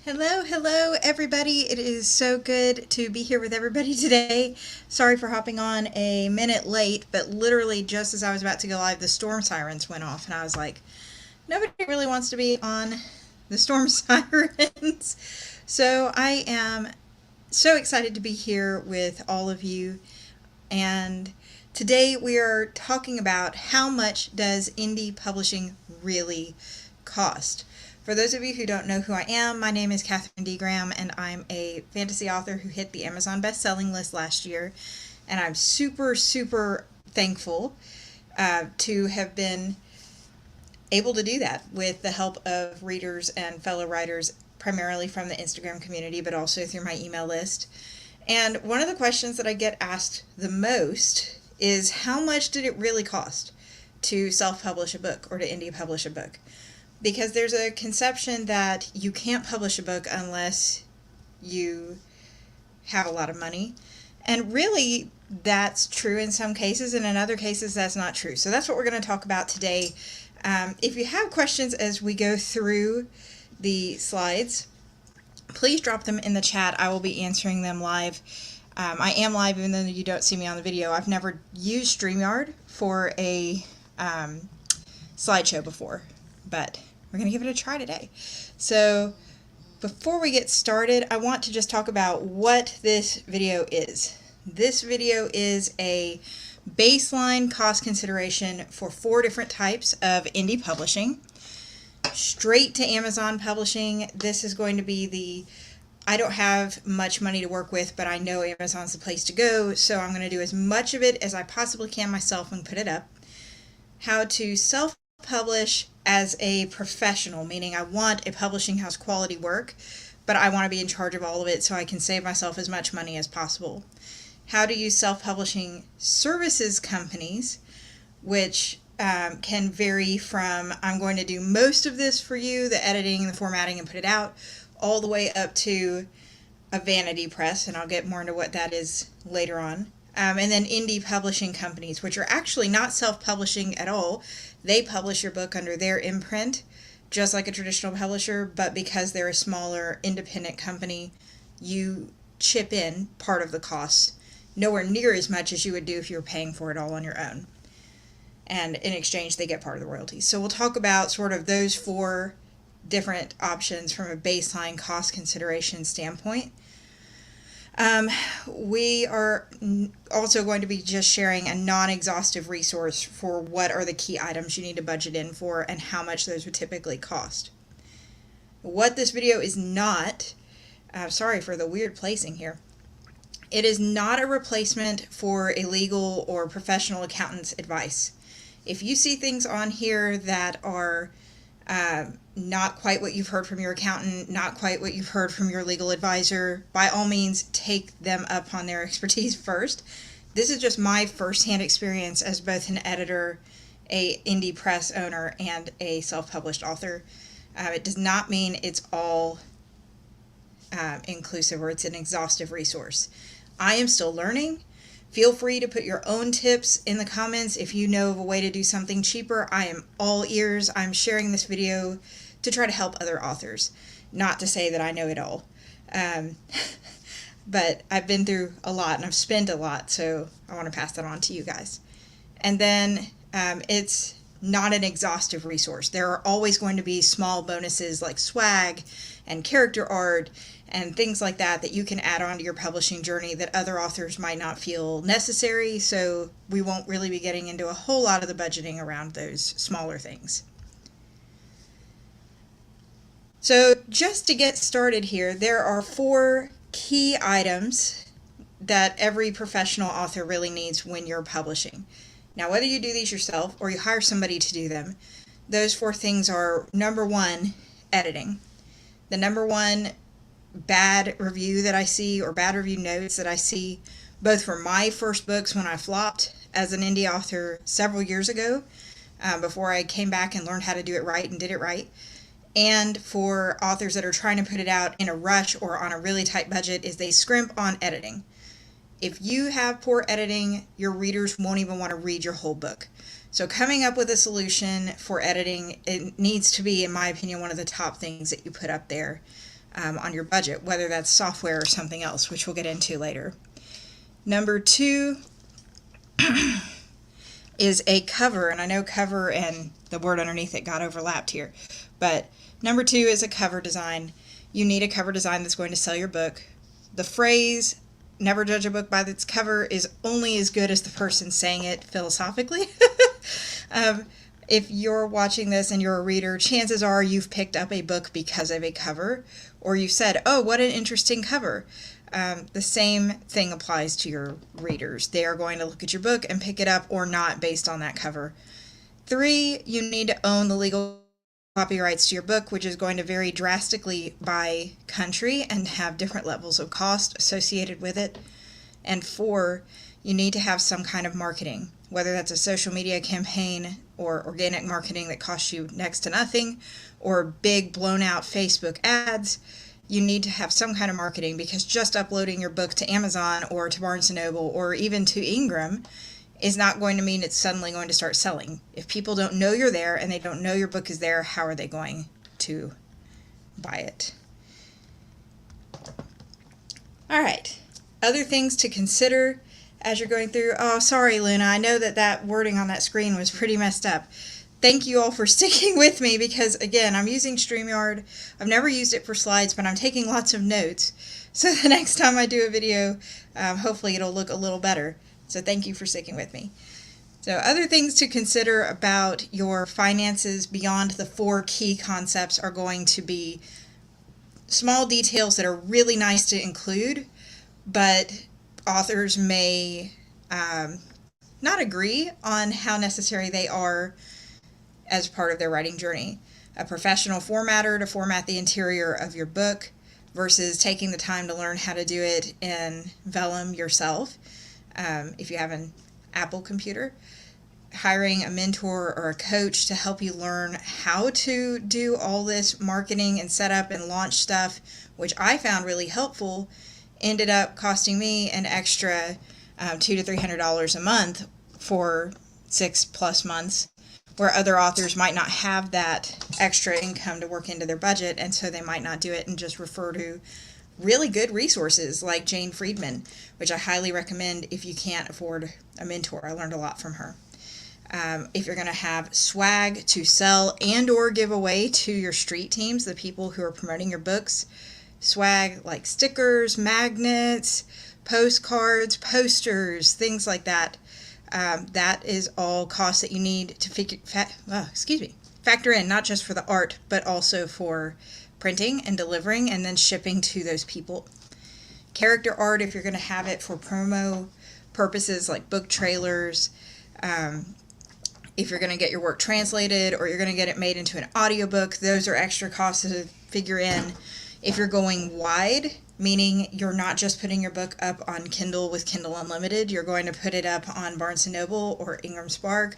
Hello, everybody. It is so good to be here with everybody today. Sorry for hopping on a minute late, but literally just as I was about to go live, the storm sirens went off, and I was like, nobody really wants to be on the storm sirens. So I am so excited to be here with all of you, and today we are talking about how much does indie publishing really cost. For those of you who don't know who I am, my name is Katherine D. Graham, and I'm a fantasy author who hit the Amazon best-selling list last year. And I'm super thankful to have been able to do that with the help of readers and fellow writers, primarily from the Instagram community, but also through my email list. And one of the questions that I get asked the most is, how much did it really cost to self-publish a book or to indie publish a book? Because there's a conception that you can't publish a book unless you have a lot of money. And really, that's true in some cases, and in other cases, that's not true. So that's what we're going to talk about today. If you have questions as we go through the slides, please drop them in the chat. I will be answering them live. I am live even though you don't see me on the video. I've never used StreamYard for a slideshow before, but we're going to give it a try today. So before we get started, I want to just talk about what this video is. This video is a baseline cost consideration for 4 different types of indie publishing. Straight to Amazon publishing, this is going to be I don't have much money to work with, but I know Amazon's the place to go, so I'm going to do as much of it as I possibly can myself and put it up. How to self-publish as a professional, meaning I want a publishing house quality work, but I want to be in charge of all of it so I can save myself as much money as possible. How to use self-publishing services companies, which can vary from I'm going to do most of this for you, the editing, the formatting, and put it out, all the way up to a vanity press, and I'll get more into what that is later on. And then indie publishing companies, which are actually not self-publishing at all. They publish your book under their imprint, just like a traditional publisher, but because they're a smaller independent company, you chip in part of the costs, nowhere near as much as you would do if you were paying for it all on your own. And in exchange, they get part of the royalties. So we'll talk about sort of those 4 different options from a baseline cost consideration standpoint. We are also going to be just sharing a non-exhaustive resource for what are the key items you need to budget in for and how much those would typically cost. What this video is not, sorry for the weird placing here, it is not a replacement for a legal or professional accountant's advice. If you see things on here that are not quite what you've heard from your accountant, not quite what you've heard from your legal advisor, by all means take them up on their expertise first. This is just my firsthand experience as both an editor, a indie press owner, and a self-published author. It does not mean it's all inclusive or it's an exhaustive resource. I am still learning. Feel free to put your own tips in the comments. If you know of a way to do something cheaper, I am all ears. I'm sharing this video to try to help other authors. Not to say that I know it all. But I've been through a lot and I've spent a lot, so I want to pass that on to you guys. And then it's not an exhaustive resource. There are always going to be small bonuses like swag and character art and things like that that you can add on to your publishing journey that other authors might not feel necessary, so we won't really be getting into a whole lot of the budgeting around those smaller things. So just to get started here, there are 4 key items that every professional author really needs when you're publishing. Now, whether you do these yourself or you hire somebody to do them, those 4 things are, number 1, editing. The number 1 bad review that I see, or bad review notes that I see, both for my first books when I flopped as an indie author several years ago, before I came back and learned how to do it right and did it right, and for authors that are trying to put it out in a rush or on a really tight budget, is they scrimp on editing. If you have poor editing, your readers won't even want to read your whole book. So coming up with a solution for editing, it needs to be, in my opinion, one of the top things that you put up there. on your budget, whether that's software or something else, which we'll get into later. Number 2 is a cover, and I know cover and the word underneath it got overlapped here, but number 2 is a cover design. You need a cover design that's going to sell your book. The phrase, never judge a book by its cover, is only as good as the person saying it philosophically. If you're watching this and you're a reader, chances are you've picked up a book because of a cover, or you said, oh, what an interesting cover. The same thing applies to your readers. They are going to look at your book and pick it up or not based on that cover. 3, you need to own the legal copyrights to your book, which is going to vary drastically by country and have different levels of cost associated with it. And 4, you need to have some kind of marketing, whether that's a social media campaign or organic marketing that costs you next to nothing, or big blown out Facebook ads. You need to have some kind of marketing, because just uploading your book to Amazon or to Barnes & Noble or even to Ingram is not going to mean it's suddenly going to start selling. If people don't know you're there and they don't know your book is there, how are they going to buy it? All right. Other things to consider as you're going through. Oh, sorry, Luna. I know that wording on that screen was pretty messed up. Thank you all for sticking with me, because, again, I'm using StreamYard. I've never used it for slides, but I'm taking lots of notes. So the next time I do a video, hopefully it'll look a little better. So thank you for sticking with me. So other things to consider about your finances beyond the 4 key concepts are going to be small details that are really nice to include, but authors may not agree on how necessary they are as part of their writing journey. A professional formatter to format the interior of your book versus taking the time to learn how to do it in Vellum yourself, if you have an Apple computer. Hiring a mentor or a coach to help you learn how to do all this marketing and setup and launch stuff, which I found really helpful, ended up costing me an extra $200 to $300 a month for 6+ months, where other authors might not have that extra income to work into their budget, and so they might not do it and just refer to really good resources like Jane Friedman, which I highly recommend if you can't afford a mentor. I learned a lot from her. If you're going to have swag to sell and or give away to your street teams, the people who are promoting your books, swag like stickers, magnets, postcards, posters, things like that. That is all costs that you need to factor in, not just for the art, but also for printing and delivering and then shipping to those people. Character art, if you're going to have it for promo purposes like book trailers, if you're going to get your work translated or you're going to get it made into an audiobook, those are extra costs to figure in. If you're going wide, meaning you're not just putting your book up on Kindle with Kindle Unlimited, you're going to put it up on Barnes & Noble or Ingram Spark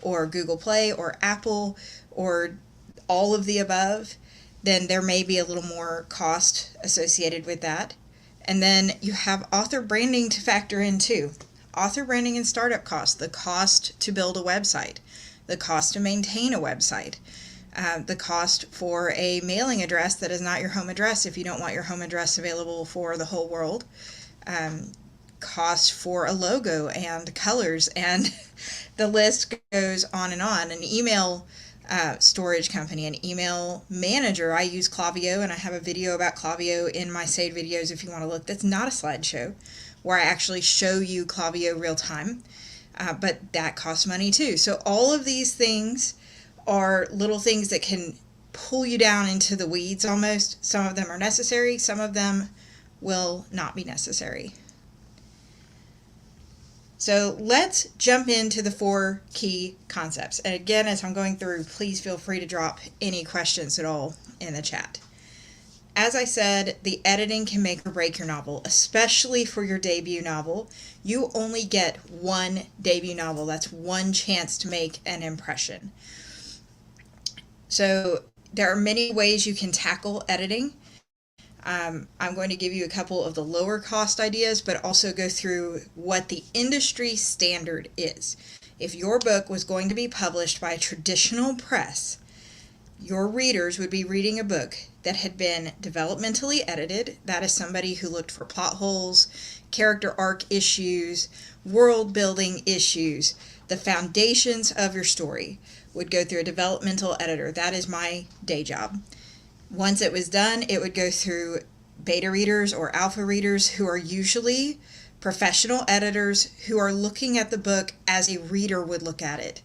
or Google Play or Apple or all of the above, then there may be a little more cost associated with that. And then you have author branding to factor in too. Author branding and startup costs, the cost to build a website, the cost to maintain a website, the cost for a mailing address that is not your home address if you don't want your home address available for the whole world, cost for a logo and colors, and the list goes on and on. An email storage company, an email manager. I use Klaviyo, and I have a video about Klaviyo in my saved videos if you want to look. That's not a slideshow, where I actually show you Klaviyo real time, but that costs money too. So all of these things are little things that can pull you down into the weeds almost. Some of them are necessary, some of them will not be necessary. So let's jump into the 4 key concepts. And again, as I'm going through, please feel free to drop any questions at all in the chat. As I said, the editing can make or break your novel, especially for your debut novel. You only get one debut novel. That's one chance to make an impression. So there are many ways you can tackle editing. I'm going to give you a couple of the lower cost ideas, but also go through what the industry standard is. If your book was going to be published by a traditional press, your readers would be reading a book that had been developmentally edited. That is somebody who looked for plot holes, character arc issues, world building issues. The foundations of your story would go through a developmental editor. That is my day job. Once it was done, it would go through beta readers or alpha readers, who are usually professional editors who are looking at the book as a reader would look at it.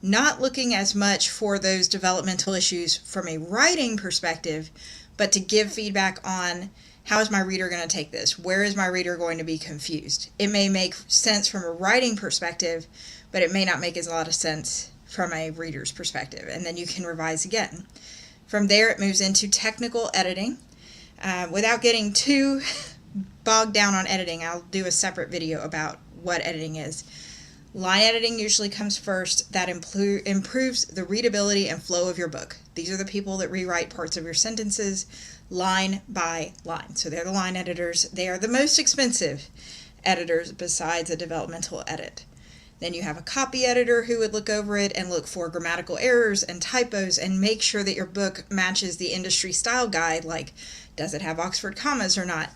Not looking as much for those developmental issues from a writing perspective, but to give feedback on, how is my reader going to take this? Where is my reader going to be confused? It may make sense from a writing perspective, but it may not make a lot of sense from a reader's perspective. And then you can revise again. From there, it moves into technical editing. Without getting too bogged down on editing, I'll do a separate video about what editing is. Line editing usually comes first. That improves the readability and flow of your book. These are the people that rewrite parts of your sentences line by line. So they're the line editors. They are the most expensive editors besides a developmental edit. Then you have a copy editor who would look over it and look for grammatical errors and typos and make sure that your book matches the industry style guide, like, does it have Oxford commas or not?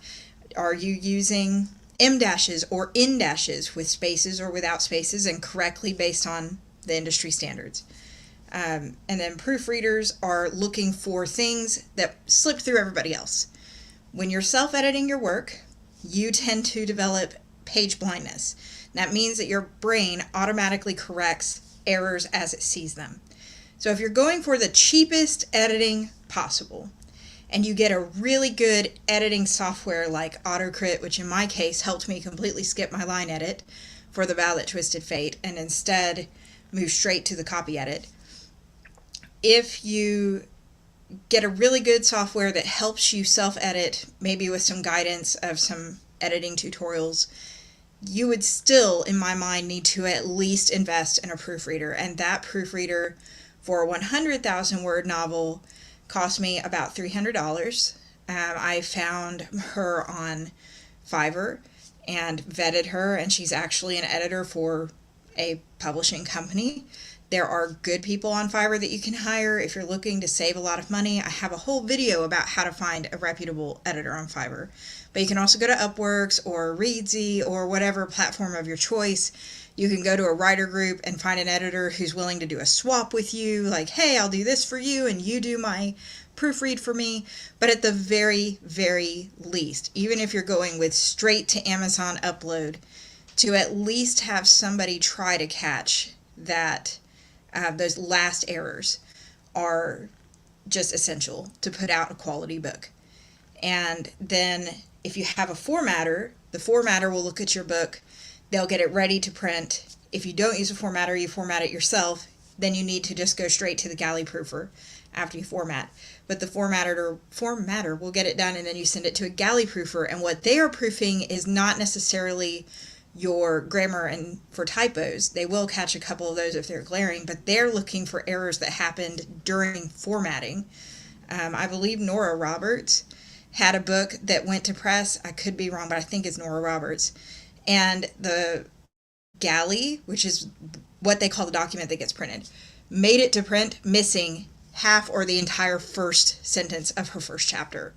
Are you using M dashes or N dashes with spaces or without spaces and correctly based on the industry standards? And then proofreaders are looking for things that slip through everybody else. When you're self-editing your work, you tend to develop page blindness. That means that your brain automatically corrects errors as it sees them. So if you're going for the cheapest editing possible, and you get a really good editing software like Autocrit, which in my case helped me completely skip my line edit for the Vow That Twisted Fate and instead move straight to the copy edit. If you get a really good software that helps you self-edit, maybe with some guidance of some editing tutorials, you would still, in my mind, need to at least invest in a proofreader. And that proofreader for a 100,000 word novel cost me about $300. I found her on Fiverr and vetted her, and she's actually an editor for a publishing company. There are good people on Fiverr that you can hire if you're looking to save a lot of money. I have a whole video about how to find a reputable editor on Fiverr. But you can also go to Upworks or Readsy or whatever platform of your choice. You can go to a writer group and find an editor who's willing to do a swap with you, like, hey, I'll do this for you and you do my proofread for me. But at the very, very least, even if you're going with straight to Amazon upload, to at least have somebody try to catch that those last errors are just essential to put out a quality book. And then if you have a formatter, the formatter will look at your book. They'll get it ready to print. If you don't use a formatter, you format it yourself, then you need to just go straight to the galley proofer after you format. But the formatter will get it done, and then you send it to a galley proofer. And what they are proofing is not necessarily your grammar and for typos. They will catch a couple of those if they're glaring, but they're looking for errors that happened during formatting. I believe Nora Roberts had a book that went to press. I could be wrong, but I think it's Nora Roberts. And the galley, which is what they call the document that gets printed, made it to print missing half or the entire first sentence of her first chapter.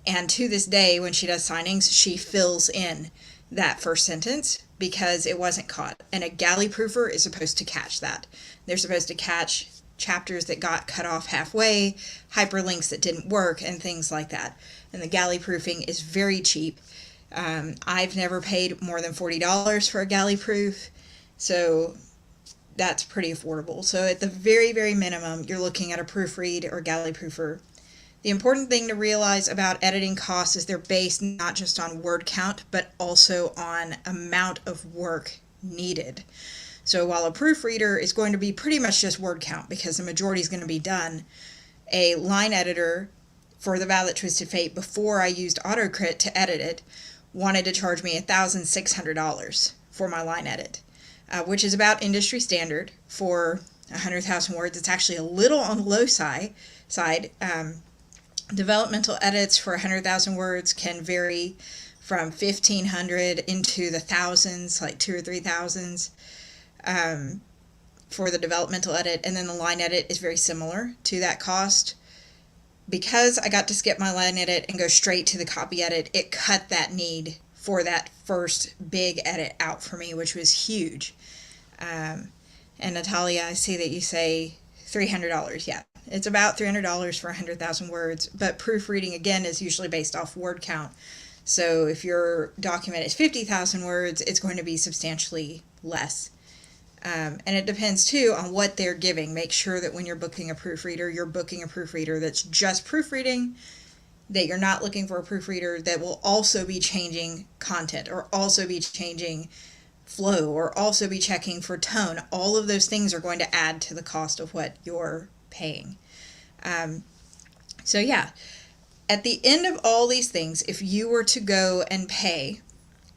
And to this day, when she does signings, she fills in that first sentence because it wasn't caught. And a galley proofer is supposed to catch that. They're supposed to catch chapters that got cut off halfway, hyperlinks that didn't work, and things like that. And the galley proofing is very cheap. I've never paid more than $40 for a galley proof, so that's pretty affordable. So at the very, very minimum, you're looking at a proofread or galley proofer. The important thing to realize about editing costs is they're based not just on word count, but also on amount of work needed. So while a proofreader is going to be pretty much just word count because the majority is going to be done, a line editor for the Vow That Twisted Fate, before I used Autocrit to edit it, wanted to charge me $1,600 for my line edit, which is about industry standard for 100,000 words. It's actually a little on the low side. Developmental edits for 100,000 words can vary from 1,500 into the thousands, like 2,000 or 3,000 for the developmental edit. And then the line edit is very similar to that cost. Because I got to skip my line edit and go straight to the copy edit, it cut that need for that first big edit out for me, which was huge. And Natalia, I see that you say $300. Yeah, it's about $300 for 100,000 words, but proofreading, again, is usually based off word count. So if your document is 50,000 words, it's going to be substantially less. And it depends, too, on what they're giving. Make sure that when you're booking a proofreader, you're booking a proofreader that's just proofreading, that you're not looking for a proofreader that will also be changing content or also be changing flow or also be checking for tone. All of those things are going to add to the cost of what you're paying. So yeah, at the end of all these things, if you were to go and pay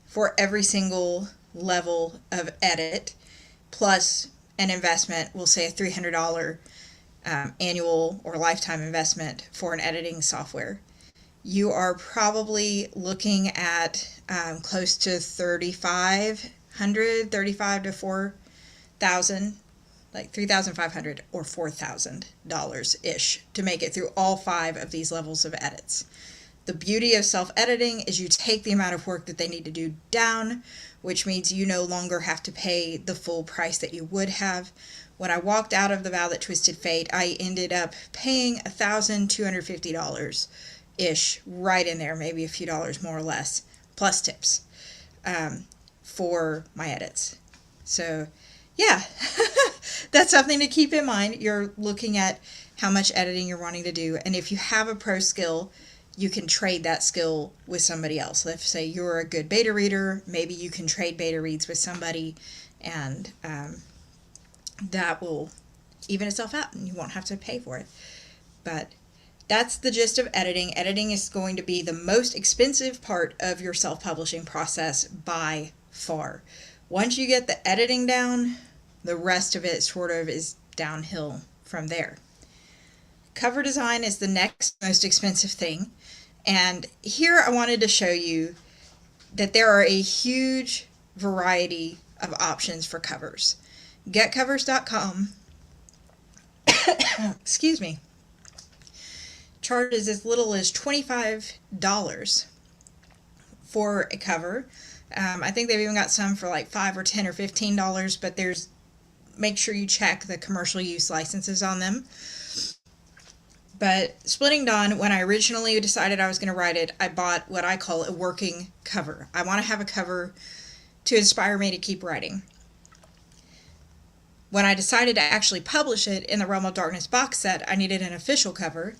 for every single level of edit, plus an investment, we'll say a $300 annual or lifetime investment for an editing software, you are probably looking at close to $3,500 to $4,000, like $3,500 or $4,000 ish to make it through all 5 of these levels of edits. The beauty of self-editing is you take the amount of work that they need to do down, which means you no longer have to pay the full price that you would have. When I walked out of the Vow That Twisted Fate, I ended up paying $1,250 ish, right in there, maybe a few dollars more or less, plus tips, for my edits. So yeah, that's something to keep in mind. You're looking at how much editing you're wanting to do, and if you have a pro skill, you can trade that skill with somebody else. Let's say you're a good beta reader, maybe you can trade beta reads with somebody, and that will even itself out and you won't have to pay for it. But that's the gist of editing. Editing is going to be the most expensive part of your self-publishing process by far. Once you get the editing down, the rest of it sort of is downhill from there. Cover design is the next most expensive thing. And here I wanted to show you that there are a huge variety of options for covers. Getcovers.com excuse me, charges as little as $25 for a cover. I think they've even got some for like $5 or $10 or $15, but make sure you check the commercial use licenses on them. But Splitting Dawn, when I originally decided I was going to write it, I bought what I call a working cover. I want to have a cover to inspire me to keep writing. When I decided to actually publish it in the Realm of Darkness box set, I needed an official cover.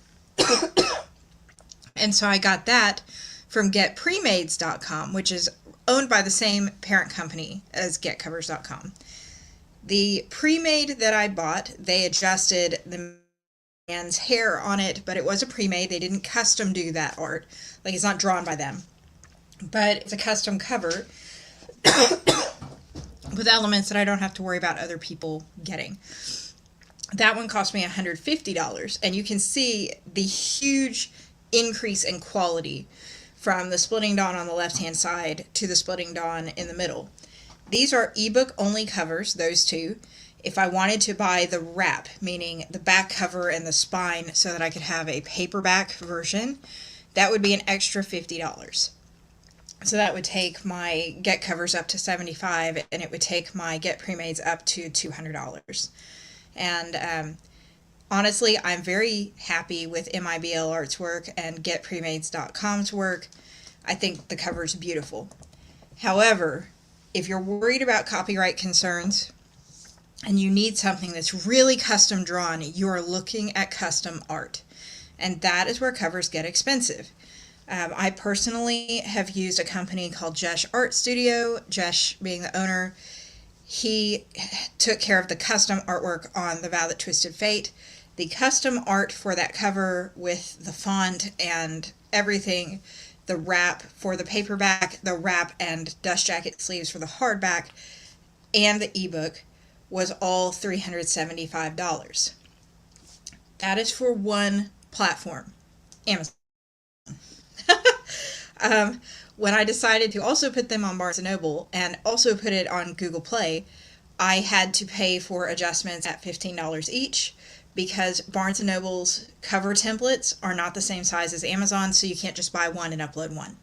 And so I got that from getpremades.com, which is owned by the same parent company as getcovers.com. The pre-made that I bought, they adjusted the man's hair on it, but it was a pre-made. They didn't custom do that art. Like, it's not drawn by them. But it's a custom cover with elements that I don't have to worry about other people getting. That one cost me $150, and you can see the huge increase in quality from the Splitting Dawn on the left-hand side to the Splitting Dawn in the middle. These are ebook only covers, those two. If I wanted to buy the wrap, meaning the back cover and the spine, so that I could have a paperback version, that would be an extra $50. So that would take my Get covers up to $75, and it would take my Get Premades up to $200. And honestly, I'm very happy with MIBL Art's work and GetPremades.com's work. I think the cover is beautiful. However, if you're worried about copyright concerns and you need something that's really custom drawn, you are looking at custom art. And that is where covers get expensive. I personally have used a company called Jesh Art Studio, Jesh being the owner. He took care of the custom artwork on the Vow That Twisted Fate. The custom art for that cover with the font and everything, the wrap for the paperback, the wrap and dust jacket sleeves for the hardback, and the ebook was all $375. That is for one platform, Amazon. When I decided to also put them on Barnes & Noble and also put it on Google Play, I had to pay for adjustments at $15 each, because Barnes & Noble's cover templates are not the same size as Amazon, so you can't just buy one and upload one.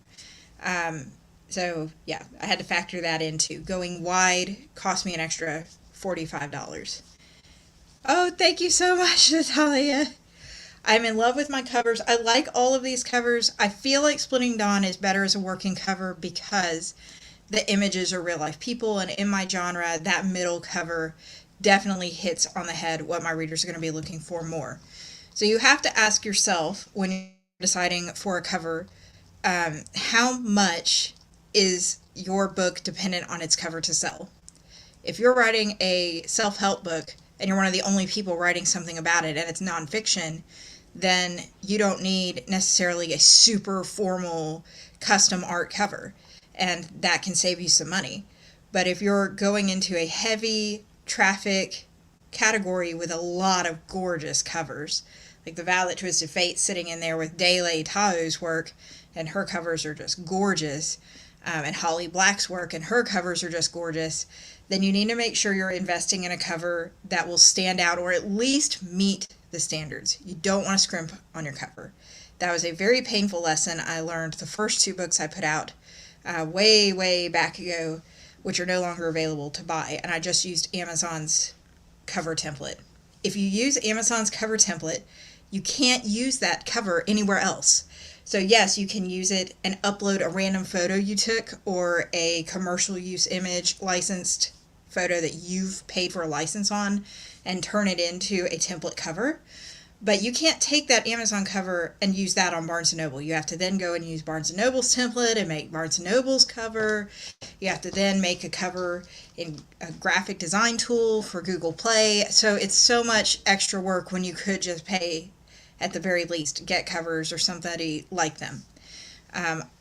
So yeah, I had to factor that in too. Going wide cost me an extra $45. Oh, thank you so much, Natalia. I'm in love with my covers. I like all of these covers. I feel like Splitting Dawn is better as a working cover because the images are real life people, and in my genre, that middle cover definitely hits on the head what my readers are going to be looking for more. So you have to ask yourself when you're deciding for a cover, how much is your book dependent on its cover to sell? If you're writing a self-help book and you're one of the only people writing something about it and it's nonfiction, then you don't need necessarily a super formal custom art cover, and that can save you some money. But if you're going into a heavy traffic category with a lot of gorgeous covers, like the Vow That Twisted Fate sitting in there with Dele Tao's work, and her covers are just gorgeous, and Holly Black's work, and her covers are just gorgeous, then you need to make sure you're investing in a cover that will stand out or at least meet the standards. You don't want to scrimp on your cover. That was a very painful lesson I learned the first two books I put out way back ago, which are no longer available to buy, and I just used Amazon's cover template. If you use Amazon's cover template, you can't use that cover anywhere else. So yes, you can use it and upload a random photo you took or a commercial use image licensed photo that you've paid for a license on and turn it into a template cover. But you can't take that Amazon cover and use that on Barnes & Noble. You have to then go and use Barnes & Noble's template and make Barnes & Noble's cover. You have to then make a cover in a graphic design tool for Google Play. So it's so much extra work when you could just pay, at the very least, get covers or somebody like them.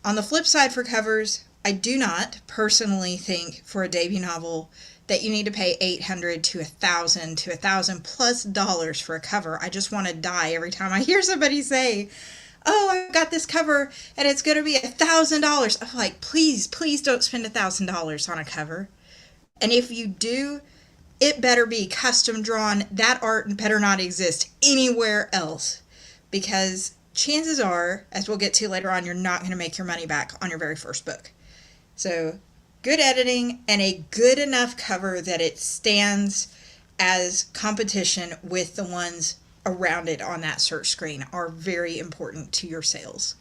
On the flip side for covers, I do not personally think for a debut novel that you need to pay $800 to $1,000 plus dollars for a cover. I just want to die every time I hear somebody say, oh, I got this cover and it's going to be $1,000. I'm like, please don't spend $1,000 on a cover. And if you do, it better be custom drawn. That art better not exist anywhere else, because chances are, as we'll get to later on, you're not going to make your money back on your very first book. So good editing and a good enough cover that it stands as competition with the ones around it on that search screen are very important to your sales.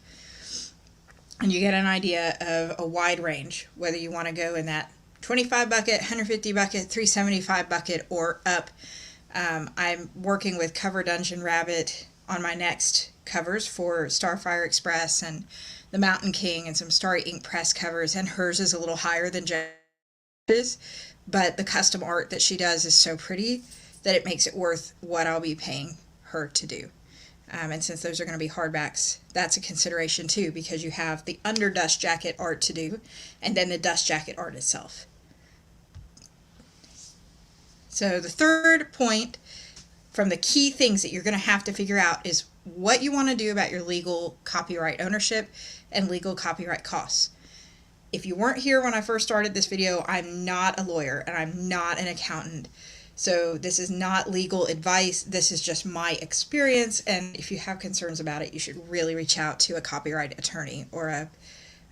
And you get an idea of a wide range, whether you want to go in that 25 bucket, 150 bucket, 375 bucket, or up. I'm working with Cover Dungeon Rabbit on my next covers for Starfire Express and the Mountain King and some Starry Ink Press covers, and hers is a little higher than Jess's, but the custom art that she does is so pretty that it makes it worth what I'll be paying her to do. And since those are going to be hardbacks, that's a consideration too, because you have the under dust jacket art to do and then the dust jacket art itself. So the third point from the key things that you're going to have to figure out is what you want to do about your legal copyright ownership and legal copyright costs. If you weren't here when I first started this video, I'm not a lawyer and I'm not an accountant. So this is not legal advice. This is just my experience. And if you have concerns about it, you should really reach out to a copyright attorney or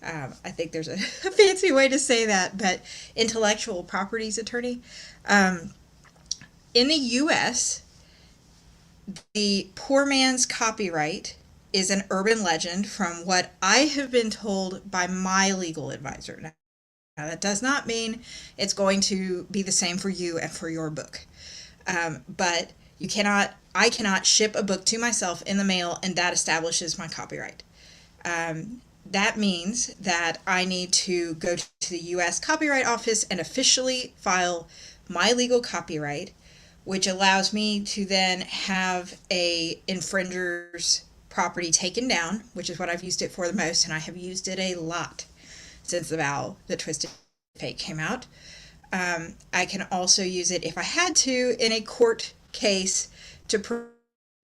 I think there's a fancy way to say that, but intellectual properties attorney. In the U.S., the poor man's copyright is an urban legend from what I have been told by my legal advisor. Now, that does not mean it's going to be the same for you and for your book. But I cannot ship a book to myself in the mail and that establishes my copyright. That means that I need to go to the U.S. Copyright Office and officially file my legal copyright, which allows me to then have a infringer's property taken down, which is what I've used it for the most, and I have used it a lot since the Vow That Twisted Fate came out. I can also use it, if I had to, in a court case to prove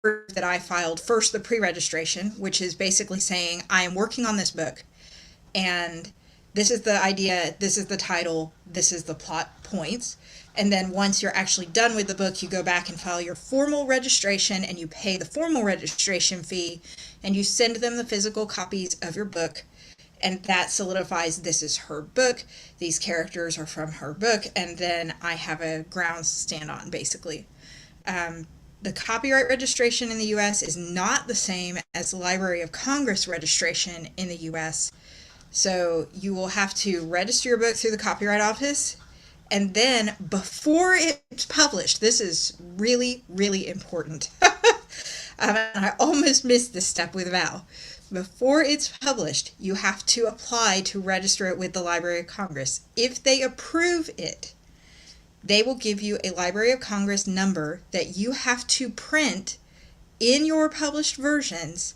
that I filed first the pre-registration, which is basically saying I am working on this book, and this is the idea, this is the title, this is the plot points. And then once you're actually done with the book, you go back and file your formal registration, and you pay the formal registration fee, and you send them the physical copies of your book. And that solidifies this is her book, these characters are from her book, and then I have a grounds to stand on, basically. The copyright registration in the U.S. is not the same as the Library of Congress registration in the U.S., so you will have to register your book through the Copyright Office, and then before it's published, this is really, really important. I almost missed this step with Vow. Before it's published, you have to apply to register it with the Library of Congress. If they approve it, they will give you a Library of Congress number that you have to print in your published versions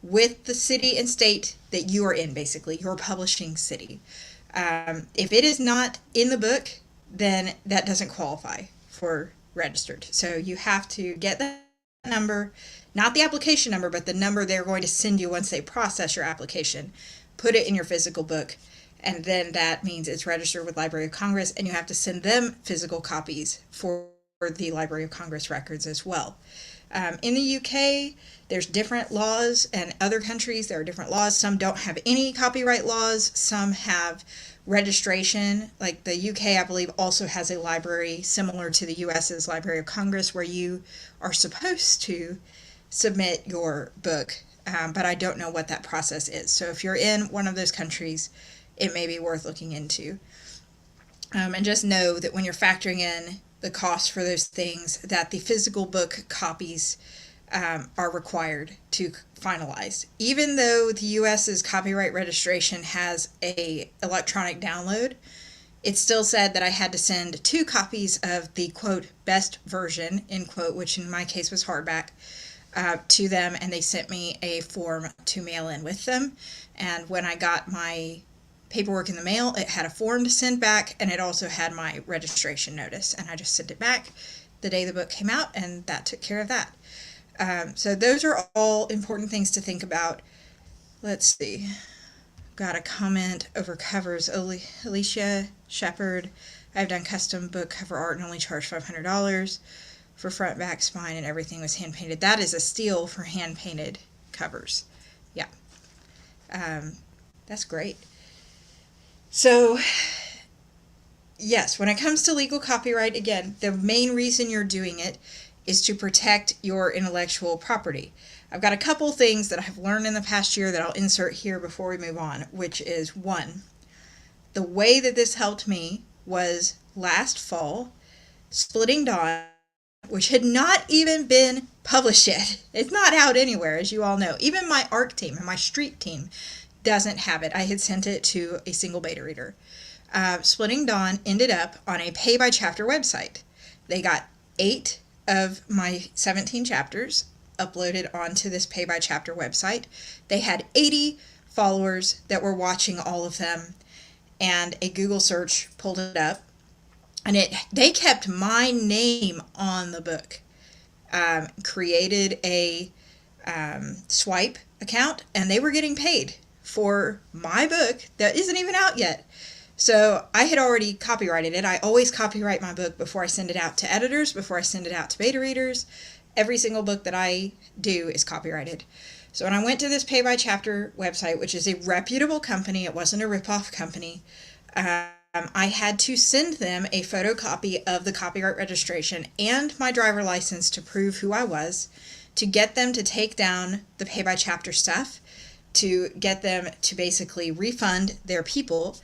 with the city and state that you are in, basically, your publishing city. If it is not in the book, then that doesn't qualify for registered. So you have to get that number, not the application number, but the number they're going to send you once they process your application. Put it in your physical book, and then that means it's registered with Library of Congress, and you have to send them physical copies for the Library of Congress records as well. In the UK, there's different laws, and other countries there are different laws. Some don't have any copyright laws, some have registration. Like the UK, I believe, also has a library similar to the US's Library of Congress where you are supposed to submit your book, but I don't know what that process is. So if you're in one of those countries, it may be worth looking into. And just know that when you're factoring in the cost for those things, that the physical book copies are required to finalize. Even though the US's copyright registration has a electronic download, it still said that I had to send 2 copies of the, quote, best version, end quote, which in my case was hardback, to them, and they sent me a form to mail in with them. And when I got my paperwork in the mail, it had a form to send back, and it also had my registration notice, and I just sent it back the day the book came out, and that took care of that. So those are all important things to think about. Let's see. Got a comment over covers. Alicia Shepard. I've done custom book cover art and only charged $500 for front, back, spine, and everything was hand painted. That is a steal for hand painted covers. Yeah. That's great. So, yes, when it comes to legal copyright, again, the main reason you're doing it is to protect your intellectual property. I've got a couple things that I've learned in the past year that I'll insert here before we move on, which is, 1, the way that this helped me was last fall, Splitting Dawn, which had not even been published yet. It's not out anywhere, as you all know. Even my ARC team and my street team doesn't have it. I had sent it to a single beta reader. Splitting Dawn ended up on a pay-by-chapter website. They got 8 of my 17 chapters uploaded onto this pay-by-chapter website. They had 80 followers that were watching all of them, and a Google search pulled it up, and they kept my name on the book. Created a swipe account, and they were getting paid for my book that isn't even out yet. So I had already copyrighted it. I always copyright my book before I send it out to editors, before I send it out to beta readers. Every single book that I do is copyrighted. So when I went to this pay-by-chapter website, which is a reputable company, it wasn't a rip-off company, I had to send them a photocopy of the copyright registration and my driver license to prove who I was, to get them to take down the pay-by-chapter stuff, to get them to basically refund their people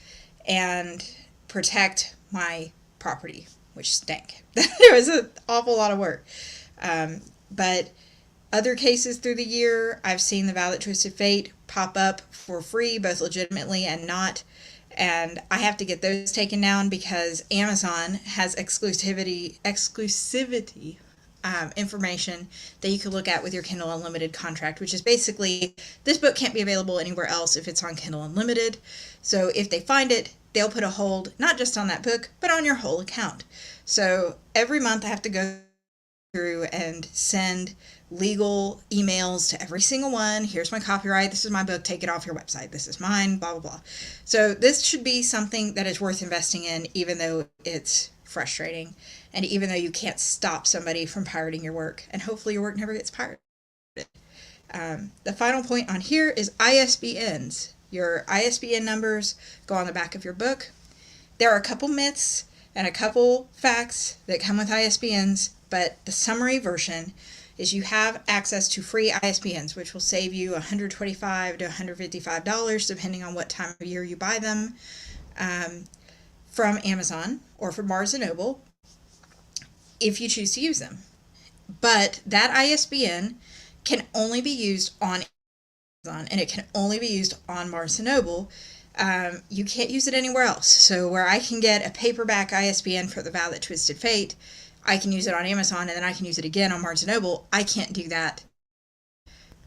and protect my property, which stank. It was an awful lot of work. But other cases through the year, I've seen the Vow That Twisted Fate pop up for free, both legitimately and not. And I have to get those taken down because Amazon has exclusivity information that you can look at with your Kindle Unlimited contract, which is basically, this book can't be available anywhere else if it's on Kindle Unlimited. So if they find it, they'll put a hold, not just on that book, but on your whole account. So every month I have to go through and send legal emails to every single one. Here's my copyright. This is my book. Take it off your website. This is mine, blah, blah, blah. So this should be something that is worth investing in, even though it's frustrating and even though you can't stop somebody from pirating your work. And hopefully your work never gets pirated. The final point on here is ISBNs. Your ISBN numbers go on the back of your book. There are a couple myths and a couple facts that come with ISBNs, but the summary version is you have access to free ISBNs, which will save you $125 to $155, depending on what time of year you buy them, from Amazon or from Barnes & Noble, if you choose to use them. But that ISBN can only be used on Amazon, and it can only be used on Barnes & Noble. You can't use it anywhere else. So where I can get a paperback ISBN for the Vow That Twisted Fate, I can use it on Amazon, and then I can use it again on Barnes & Noble. I can't do that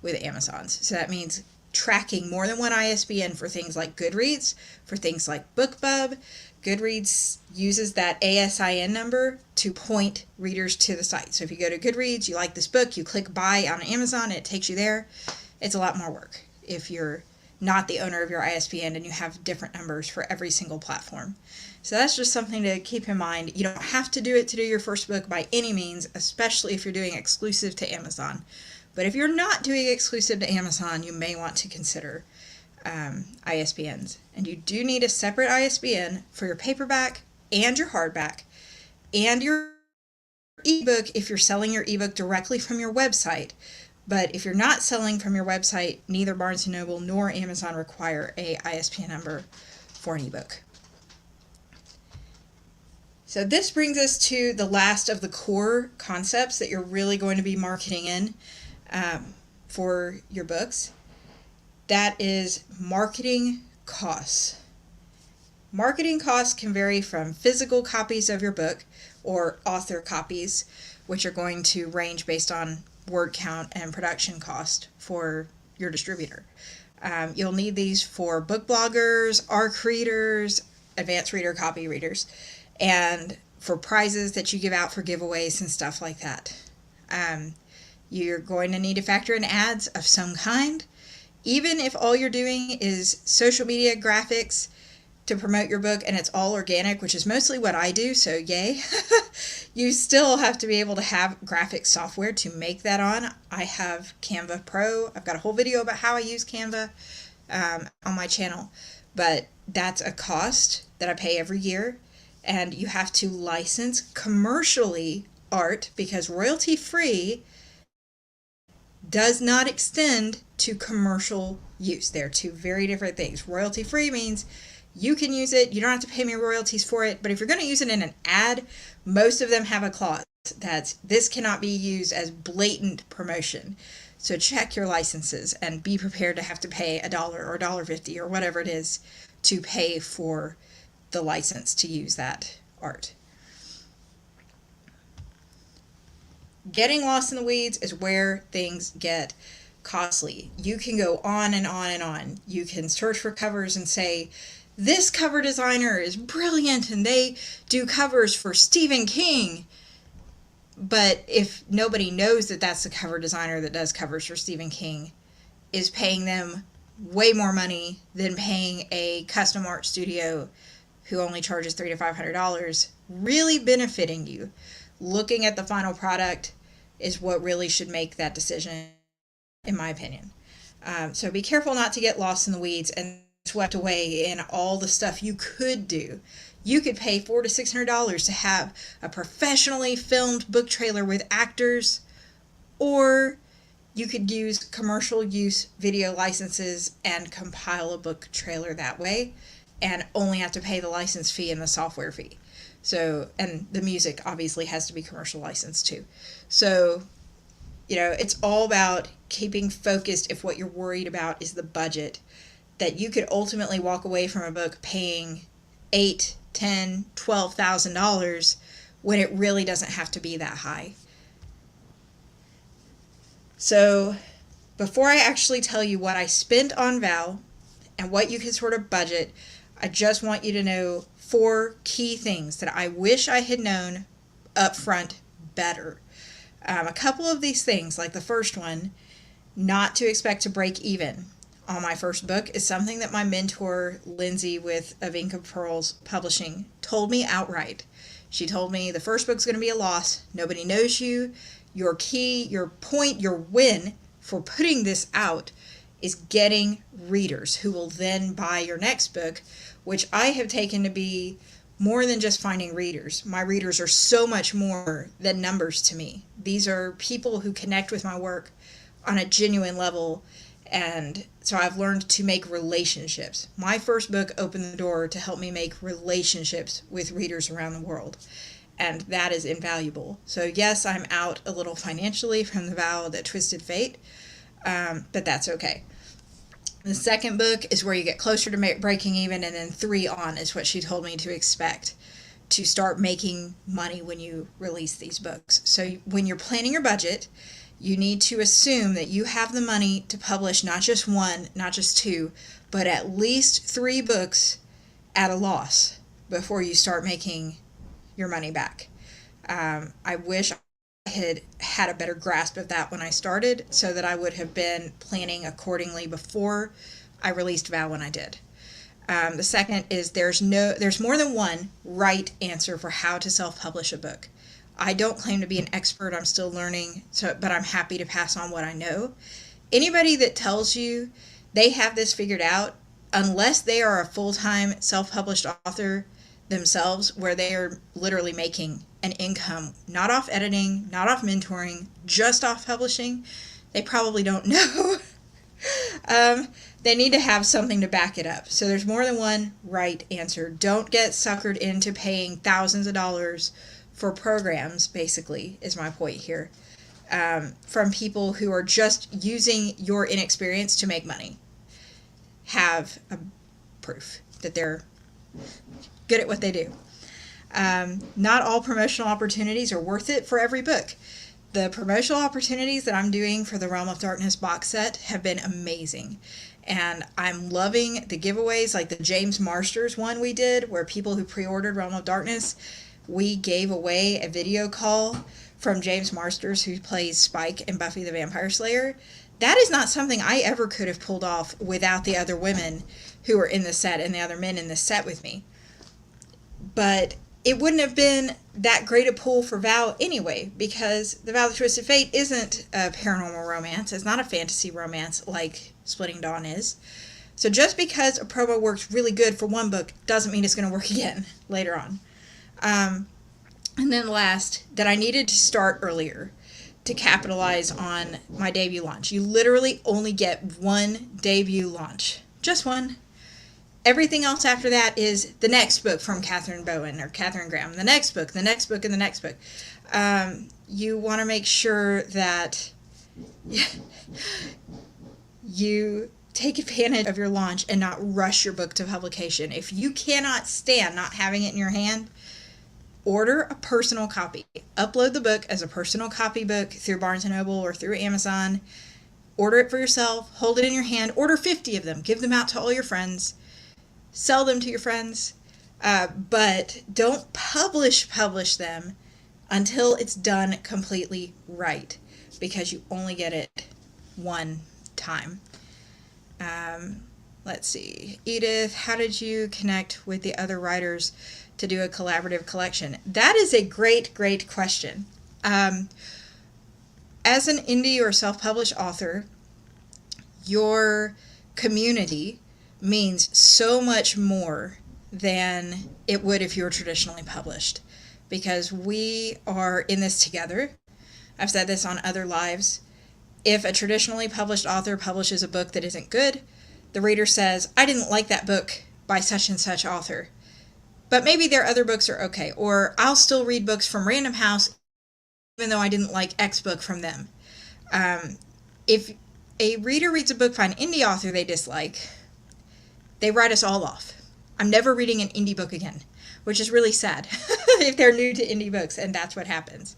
with Amazon's. So that means tracking more than one ISBN for things like Goodreads, for things like BookBub. Goodreads uses that ASIN number to point readers to the site. So if you go to Goodreads, you like this book, you click buy on Amazon, and it takes you there. It's a lot more work if you're not the owner of your ISBN and you have different numbers for every single platform. So that's just something to keep in mind. You don't have to do it to do your first book by any means, especially if you're doing exclusive to Amazon. But if you're not doing exclusive to Amazon, you may want to consider ISBNs. And you do need a separate ISBN for your paperback and your hardback and your ebook if you're selling your ebook directly from your website. But if you're not selling from your website, neither Barnes & Noble nor Amazon require a ISBN number for an ebook. So this brings us to the last of the core concepts that you're really going to be marketing in for your books. That is marketing costs. Marketing costs can vary from physical copies of your book or author copies, which are going to range based on word count and production cost for your distributor. You'll need these for book bloggers, ARC readers, advanced reader copy readers, and for prizes that you give out for giveaways and stuff like that. You're going to need to factor in ads of some kind. Even if all you're doing is social media graphics to promote your book and it's all organic, which is mostly what I do, so yay, you still have to be able to have graphic software to make that on. I have Canva Pro. I've got a whole video about how I use Canva on my channel, but that's a cost that I pay every year. And you have to license commercially art because royalty-free does not extend to commercial use. They're two very different things. Royalty-free means you can use it, you don't have to pay me royalties for it, but if you're going to use it in an ad, most of them have a clause that this cannot be used as blatant promotion. So check your licenses and be prepared to have to pay $1 or $1.50 or whatever it is to pay for the license to use that art. Getting lost in the weeds is where things get costly. You can go on and on and on. You can search for covers and say, this cover designer is brilliant and they do covers for Stephen King. But if nobody knows that that's the cover designer that does covers for Stephen King, is paying them way more money than paying a custom art studio who only charges $300 to $500, really benefiting you. Looking at the final product is what really should make that decision, in my opinion. So be careful not to get lost in the weeds and swept away in all the stuff you could do. You could pay $400 to $600 to have a professionally filmed book trailer with actors, or you could use commercial use video licenses and compile a book trailer that way and only have to pay the license fee and the software fee. So, and the music obviously has to be commercial licensed too. So, it's all about keeping focused if what you're worried about is the budget, that you could ultimately walk away from a book paying $8,000, $10,000, $12,000 when it really doesn't have to be that high. So, before I actually tell you what I spent on Vow and what you can sort of budget, I just want you to know 4 key things that I wish I had known up front better. A couple of these things, like the first one, not to expect to break even on my first book, is something that my mentor, Lindsay, with Of Ink of Pearls Publishing, told me outright. She told me the first book's going to be a loss. Nobody knows you. Your key, your point, your win for putting this out is getting readers who will then buy your next book, which I have taken to be more than just finding readers. My readers are so much more than numbers to me. These are people who connect with my work on a genuine level, and so I've learned to make relationships. My first book opened the door to help me make relationships with readers around the world, and that is invaluable. So yes, I'm out a little financially from the Vow That Twisted Fate, but that's okay. The second book is where you get closer to breaking even, and then 3 on is what she told me to expect to start making money when you release these books. So when you're planning your budget, you need to assume that you have the money to publish not just 1, not just 2, but at least 3 books at a loss before you start making your money back. I wish I had a better grasp of that when I started, so that I would have been planning accordingly before I released Vow when I did. The second is there's more than one right answer for how to self-publish a book. I don't claim to be an expert. I'm still learning, but I'm happy to pass on what I know. Anybody that tells you they have this figured out, unless they are a full-time self-published author themselves, where they are literally making an income, not off editing, not off mentoring, just off publishing, they probably don't know. They need to have something to back it up. So there's more than one right answer. Don't get suckered into paying thousands of dollars for programs, basically, is my point here, from people who are just using your inexperience to make money. Have a proof that they're good at what they do. Not all promotional opportunities are worth it for every book. The promotional opportunities that I'm doing for the Realm of Darkness box set have been amazing. And I'm loving the giveaways, like the James Marsters one we did, where people who pre-ordered Realm of Darkness, we gave away a video call from James Marsters, who plays Spike in Buffy the Vampire Slayer. That is not something I ever could have pulled off without the other women who were in the set and the other men in the set with me. But it wouldn't have been that great a pull for Vow anyway, because the Vow That Twisted Fate isn't a paranormal romance. It's not a fantasy romance like Splitting Dawn is. So just because a promo works really good for one book doesn't mean it's going to work again later on. And then last, that I needed to start earlier to capitalize on my debut launch. You literally only get one debut launch. Just one. Everything else after that is the next book from Catherine Bowen or Catherine Graham. The next book, the next book, and the next book. You want to make sure that you take advantage of your launch and not rush your book to publication. If you cannot stand not having it in your hand, order a personal copy. Upload the book as a personal copybook through Barnes & Noble or through Amazon. Order it for yourself. Hold it in your hand. Order 50 of them. Give them out to all your friends. Sell them to your friends. But don't publish them until it's done completely right, because you only get it one time. Let's see. Edith, how did you connect with the other writers to do a collaborative collection? That is a great, great question. As an indie or self-published author, your community means so much more than it would if you were traditionally published, because we are in this together. I've said this on other lives. If a traditionally published author publishes a book that isn't good, the reader says, I didn't like that book by such and such author, but maybe their other books are okay. Or I'll still read books from Random House even though I didn't like X book from them. If a reader reads a book by an indie author they dislike, they write us all off. I'm never reading an indie book again, which is really sad if they're new to indie books, and that's what happens.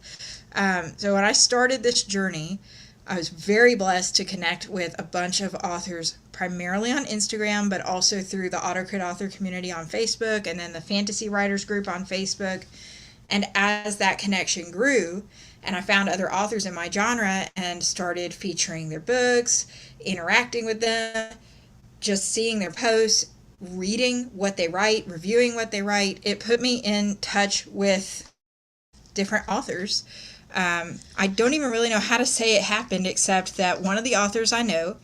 So when I started this journey, I was very blessed to connect with a bunch of authors, primarily on Instagram, but also through the Autocrit author community on Facebook, and then the Fantasy Writers group on Facebook, And as that connection grew, and I found other authors in my genre and started featuring their books, interacting with them, just seeing their posts, reading what they write, reviewing what they write, it put me in touch with different authors. I don't even really know how to say it happened, except that one of the authors I know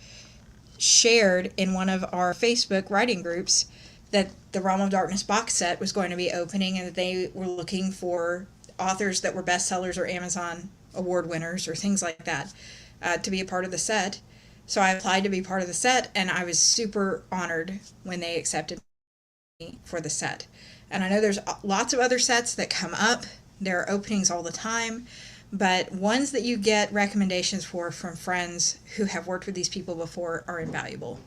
shared in one of our Facebook writing groups that the Realm of Darkness box set was going to be opening, and that they were looking for authors that were bestsellers or Amazon award winners or things like that to be a part of the set. So I applied to be part of the set, and I was super honored when they accepted me for the set. And I know there's lots of other sets that come up. There are openings all the time, but ones that you get recommendations for from friends who have worked with these people before are invaluable,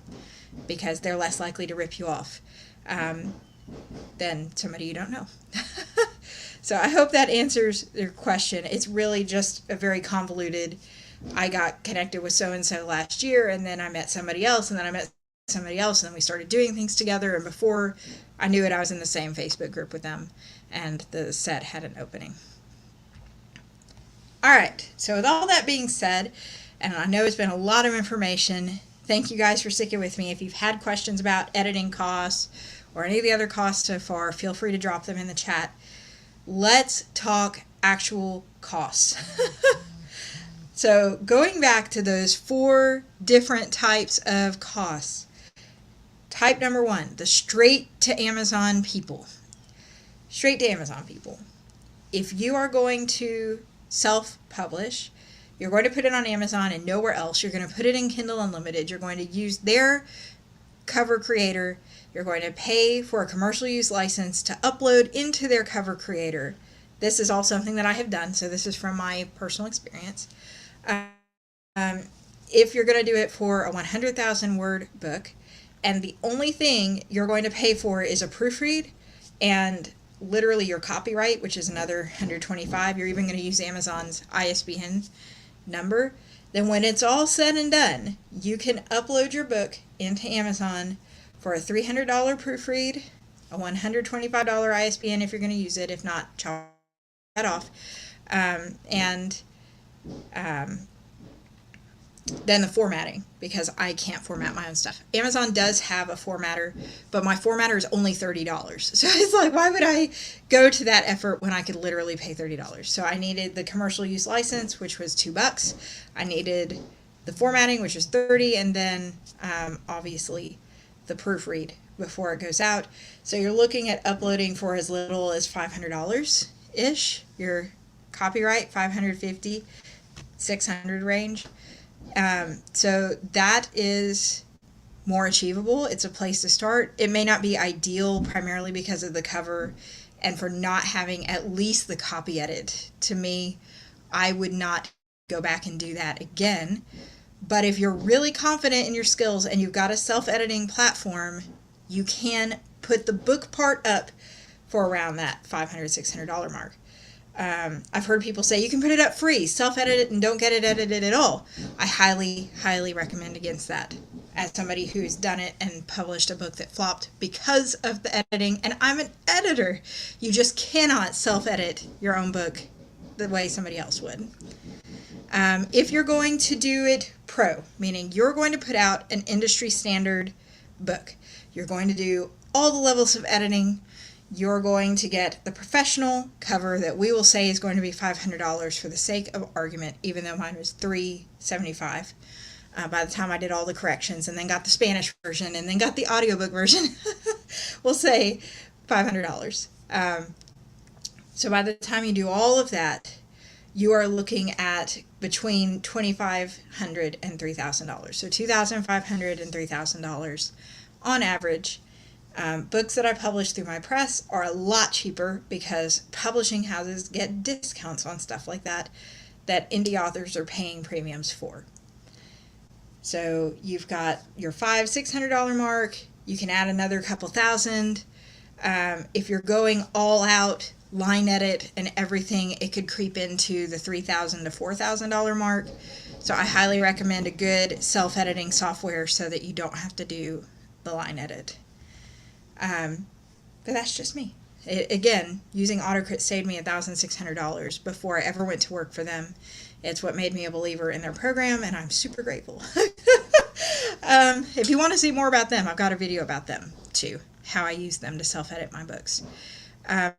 because they're less likely to rip you off than somebody you don't know. So I hope that answers your question. It's really just a very convoluted, I got connected with so-and-so last year, and then I met somebody else, and then I met somebody else, and then we started doing things together, and before I knew it, I was in the same Facebook group with them, and the set had an opening. Alright, so with all that being said, and I know it's been a lot of information, thank you guys for sticking with me. If you've had questions about editing costs, or any of the other costs so far, feel free to drop them in the chat. Let's talk actual costs. So going back to those 4 different types of costs. Type number 1, the straight to Amazon people. Straight to Amazon people. If you are going to self-publish, you're going to put it on Amazon and nowhere else. You're going to put it in Kindle Unlimited. You're going to use their cover creator. You're going to pay for a commercial use license to upload into their cover creator. This is all something that I have done, so this is from my personal experience. If you're going to do it for a 100,000 word book, and the only thing you're going to pay for is a proofread and literally your copyright, which is another 125, you're even going to use Amazon's ISBN number, then when it's all said and done, you can upload your book into Amazon for a $300 proofread, a $125 ISBN if you're going to use it, if not, chop that off, and then the formatting, because I can't format my own stuff. Amazon does have a formatter, but my formatter is only $30. So it's like, why would I go to that effort when I could literally pay $30? So I needed the commercial use license, which was $2. I needed the formatting, which is $30, and then obviously the proofread before it goes out. So you're looking at uploading for as little as $500-ish. Your copyright, $550, $600 range. So that is more achievable. It's a place to start. It may not be ideal primarily because of the cover and for not having at least the copy edit. To me, I would not go back and do that again. But if you're really confident in your skills and you've got a self-editing platform, you can put the book part up for around that $500, $600 mark. I've heard people say you can put it up free, self-edit it, and don't get it edited at all. I highly, highly recommend against that, as somebody who's done it and published a book that flopped because of the editing, and I'm an editor. You just cannot self-edit your own book the way somebody else would. If you're going to do it pro, meaning you're going to put out an industry standard book, you're going to do all the levels of editing, you're going to get the professional cover that we will say is going to be $500 for the sake of argument, even though mine was $375 by the time I did all the corrections and then got the Spanish version and then got the audiobook version. We'll say $500. So by the time you do all of that, you are looking at between $2,500 and $3,000. So $2,500 and $3,000 on average. Books that I publish through my press are a lot cheaper because publishing houses get discounts on stuff like that indie authors are paying premiums for. So you've got your $500-$600 mark. You can add another couple thousand. If you're going all out, line edit and everything, it could creep into the $3,000 to $4,000 mark. So I highly recommend a good self-editing software so that you don't have to do the line edit. But that's just me. Again, using AutoCrit saved me $1,600 before I ever went to work for them. It's what made me a believer in their program, and I'm super grateful. If you want to see more about them, I've got a video about them too, how I use them to self-edit my books. And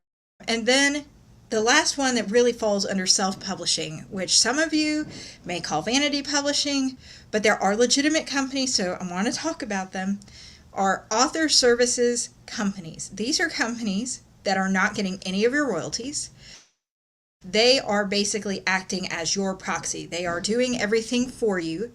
then the last one that really falls under self-publishing, which some of you may call vanity publishing, but there are legitimate companies, so I want to talk about them, are author services companies. These are companies that are not getting any of your royalties. They are basically acting as your proxy. They are doing everything for you.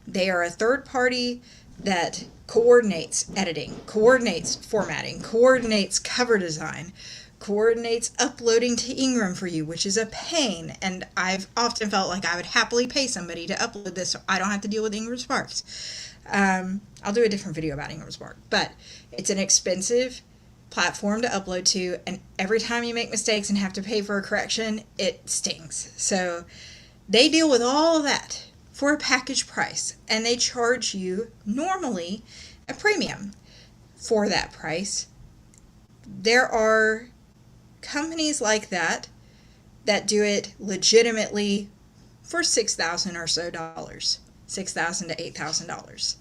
They are a third party that coordinates editing, coordinates formatting, coordinates cover design, coordinates uploading to Ingram for you, which is a pain. And I've often felt like I would happily pay somebody to upload this so I don't have to deal with Ingram Sparks. I'll do a different video about Ingram Spark, but it's an expensive platform to upload to, and every time you make mistakes and have to pay for a correction, it stings. So they deal with all of that for a package price, and they charge you normally a premium for that price. There are companies like that that do it legitimately for $6,000 or so, $6,000 to $8,000.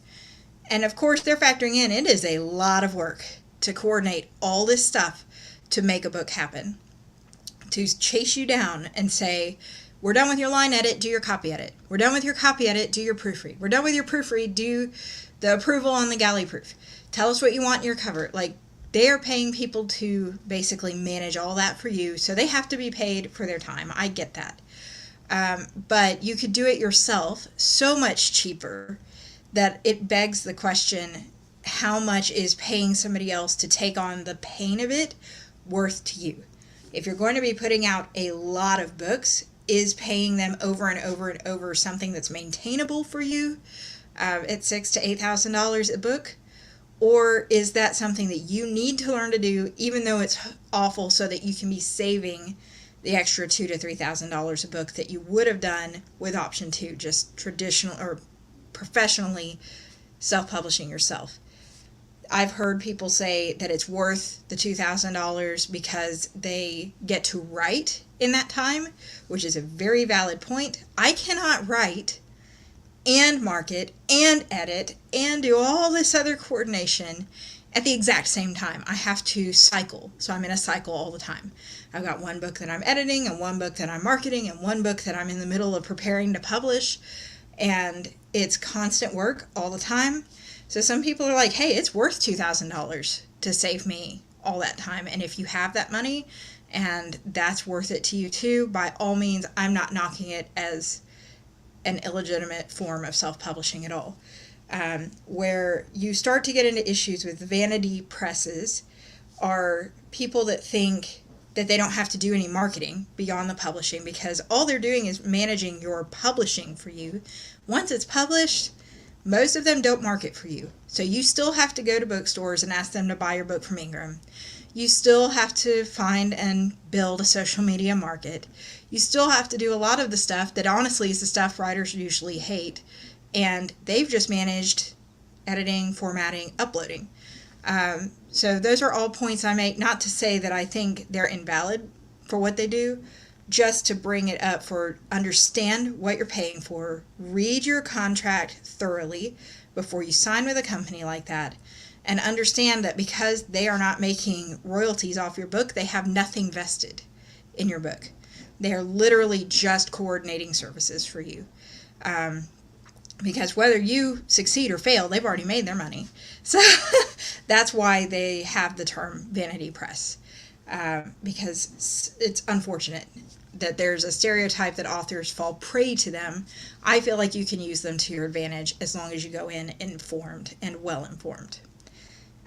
And of course, they're factoring in it is a lot of work to coordinate all this stuff to make a book happen, to chase you down and say, we're done with your line edit, do your copy edit. We're done with your copy edit, do your proofread. We're done with your proofread, do the approval on the galley proof. Tell us what you want in your cover. Like, they are paying people to basically manage all that for you, so they have to be paid for their time. I get that. But you could do it yourself so much cheaper that it begs the question, how much is paying somebody else to take on the pain of it worth to you? If you're going to be putting out a lot of books, is paying them over and over and over something that's maintainable for you at $6,000 to $8,000 a book? Or is that something that you need to learn to do, even though it's awful, so that you can be saving the extra $2,000 to $3,000 a book that you would have done with option 2, just traditional or professionally self-publishing yourself? I've heard people say that it's worth the $2,000 because they get to write in that time, which is a very valid point. I cannot write and market and edit and do all this other coordination at the exact same time. I have to cycle. So I'm in a cycle all the time. I've got one book that I'm editing and one book that I'm marketing and one book that I'm in the middle of preparing to publish. And it's constant work all the time. So some people are like, hey, it's worth $2,000 to save me all that time. And if you have that money and that's worth it to you too, by all means, I'm not knocking it as an illegitimate form of self-publishing at all. Where you start to get into issues with vanity presses are people that think that they don't have to do any marketing beyond the publishing because all they're doing is managing your publishing for you. Once it's published, most of them don't market for you. So you still have to go to bookstores and ask them to buy your book from Ingram. You still have to find and build a social media market. You still have to do a lot of the stuff that honestly is the stuff writers usually hate. And they've just managed editing, formatting, uploading. So those are all points I make, not to say that I think they're invalid for what they do, just to bring it up for understand what you're paying for, read your contract thoroughly before you sign with a company like that, and understand that because they are not making royalties off your book, they have nothing vested in your book. They are literally just coordinating services for you. Because whether you succeed or fail, they've already made their money. So that's why they have the term vanity press. Because it's unfortunate that there's a stereotype that authors fall prey to them. I feel like you can use them to your advantage as long as you go in informed and well-informed.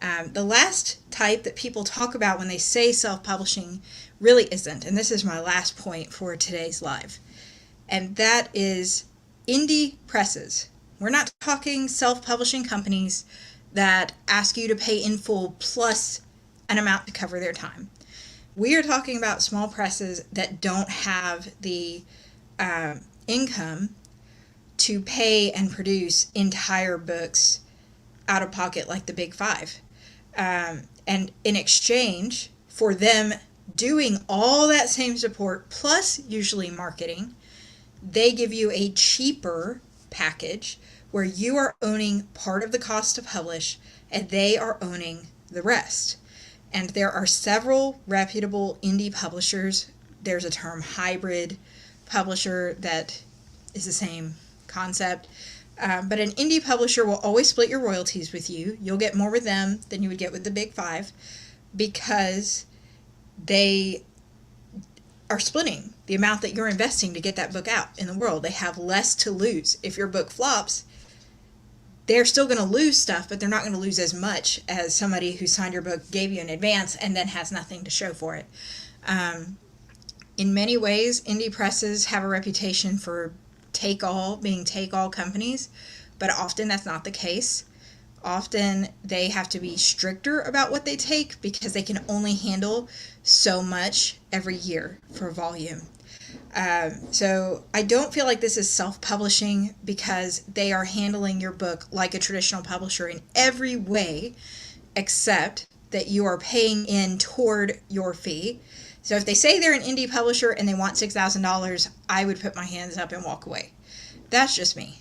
The last type that people talk about when they say self-publishing really isn't, and this is my last point for today's live, and that is indie presses. We're not talking self-publishing companies that ask you to pay in full plus an amount to cover their time. We are talking about small presses that don't have the income to pay and produce entire books out of pocket like the big five. And in exchange for them doing all that same support plus usually marketing, they give you a cheaper package where you are owning part of the cost to publish and they are owning the rest. And there are several reputable indie publishers. There's a term hybrid publisher that is the same concept. But an indie publisher will always split your royalties with you. You'll get more with them than you would get with the big five because they are splitting the amount that you're investing to get that book out in the world. They have less to lose. If your book flops, they're still going to lose stuff, but they're not going to lose as much as somebody who signed your book, gave you in advance, and then has nothing to show for it. In many ways, indie presses have a reputation for being take-all companies, but often that's not the case. Often they have to be stricter about what they take because they can only handle so much every year for volume. So I don't feel like this is self-publishing because they are handling your book like a traditional publisher in every way, except that you are paying in toward your fee. So if they say they're an indie publisher and they want $6,000, I would put my hands up and walk away. That's just me.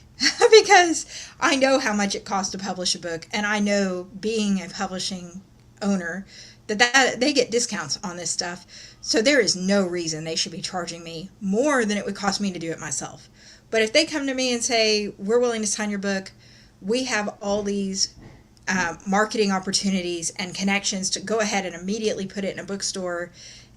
Because I know how much it costs to publish a book, and I know, being a publishing owner, that they get discounts on this stuff. So there is no reason they should be charging me more than it would cost me to do it myself. But if they come to me and say, we're willing to sign your book, we have all these marketing opportunities and connections to go ahead and immediately put it in a bookstore,